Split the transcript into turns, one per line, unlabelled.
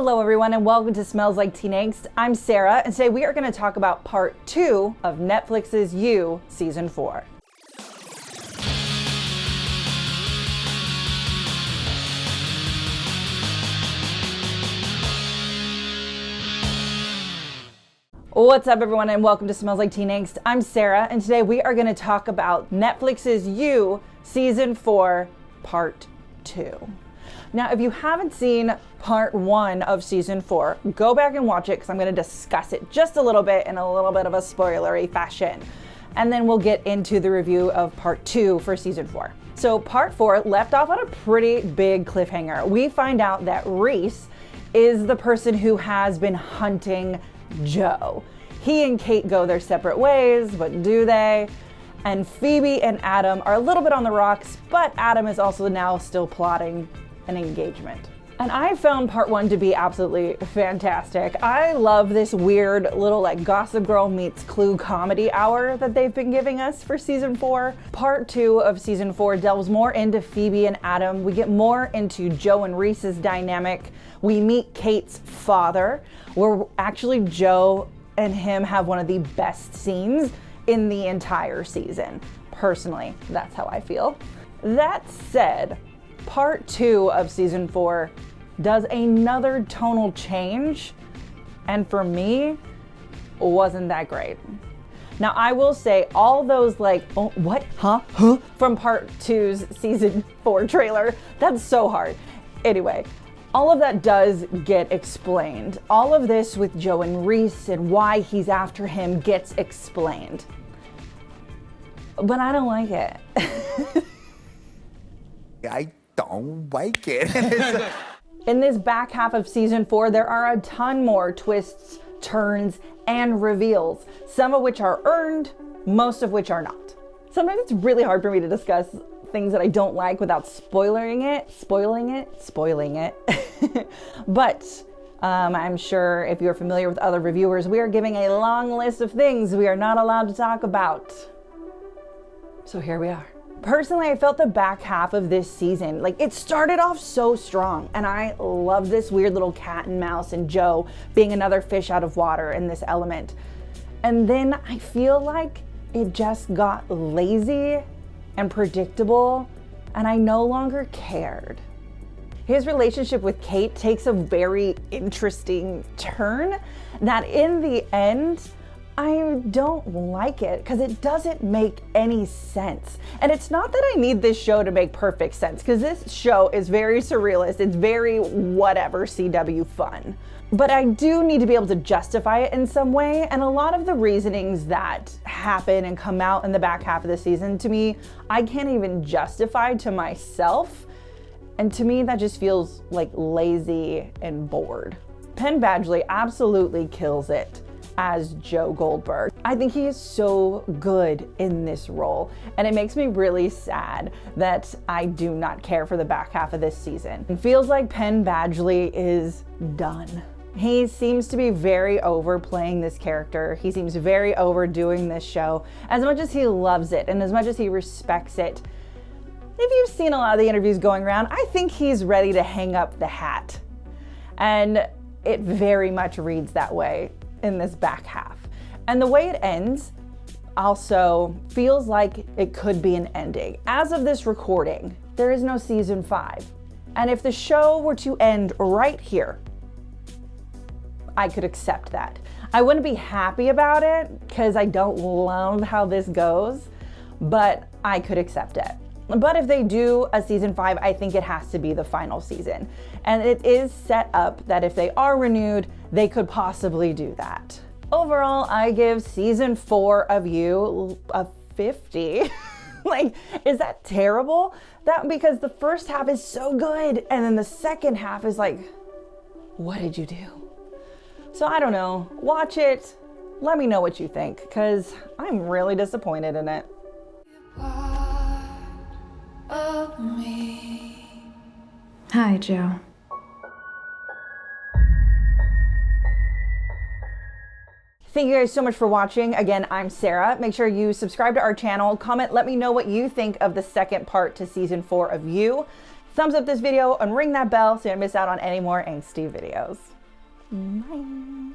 Hello everyone and welcome to Smells Like Teen Angst. I'm Sarah and today we are going to talk about part 2 of Netflix's You Season 4. What's up everyone and welcome to Smells Like Teen Angst. I'm Sarah and today we are going to talk about Netflix's You Season 4 Part 2. Now if you haven't seen Part 1 of Season 4, go back and watch it because I'm going to discuss it just a little bit in a little bit of a spoilery fashion. And then we'll get into the review of Part 2 for Season 4. So Part 4 left off on a pretty big cliffhanger. We find out that Reese is the person who has been hunting Joe. He and Kate go their separate ways, but do they? And Phoebe and Adam are a little bit on the rocks, but Adam is also now still plotting an engagement. And I found Part 1 to be absolutely fantastic. I love this weird little like Gossip Girl meets Clue comedy hour that they've been giving us for Season 4. Part 2 of Season 4 delves more into Phoebe and Adam. We get more into Joe and Reese's dynamic. We meet Kate's father, where actually Joe and him have one of the best scenes in the entire season. Personally, that's how I feel. That said, Part 2 of Season 4 does another tonal change, and for me, wasn't that great. Now, I will say all those like, oh, what, huh, from Part 2's Season 4 trailer, that's so hard. Anyway, all of that does get explained. All of this with Joe and Reese and why he's after him gets explained. But I don't like it.
I don't like it.
In this back half of Season 4, there are a ton more twists, turns, and reveals, some of which are earned, most of which are not. Sometimes it's really hard for me to discuss things that I don't like without spoiling it. But I'm sure if you're familiar with other reviewers, we are giving a long list of things we are not allowed to talk about. So here we are. Personally, I felt the back half of this season, like it started off so strong, and I love this weird little cat and mouse and Joe being another fish out of water in this element. And then I feel like it just got lazy and predictable, and I no longer cared. His relationship with Kate takes a very interesting turn that in the end, I don't like it because it doesn't make any sense. And it's not that I need this show to make perfect sense, because this show is very surrealist. It's very whatever CW fun. But I do need to be able to justify it in some way. And a lot of the reasonings that happen and come out in the back half of the season, to me, I can't even justify to myself. And to me, that just feels like lazy and bored. Penn Badgley absolutely kills it as Joe Goldberg. I think he is so good in this role, and it makes me really sad that I do not care for the back half of this season. It feels like Penn Badgley is done. He seems to be very overplaying this character. He seems very overdoing this show. As much as he loves it and as much as he respects it, if you've seen a lot of the interviews going around, I think he's ready to hang up the hat. And it very much reads that way in this back half. And the way it ends also feels like it could be an ending. As of this recording, there is no Season 5. And if the show were to end right here, I could accept that. I wouldn't be happy about it because I don't love how this goes, but I could accept it. But if they do a Season 5, I think it has to be the final season. And it is set up that if they are renewed, they could possibly do that. Overall, I give Season 4 of You a 50. Like, is that terrible? That because the first half is so good, and then the second half is like, what did you do? So I don't know. Watch it. Let me know what you think, because I'm really disappointed in it.
Of me. Hi, Joe.
Thank you guys so much for watching. Again, I'm Sarah. Make sure you subscribe to our channel, comment, let me know what you think of the second part to Season 4 of You. Thumbs up this video and ring that bell so you don't miss out on any more angsty videos. Bye.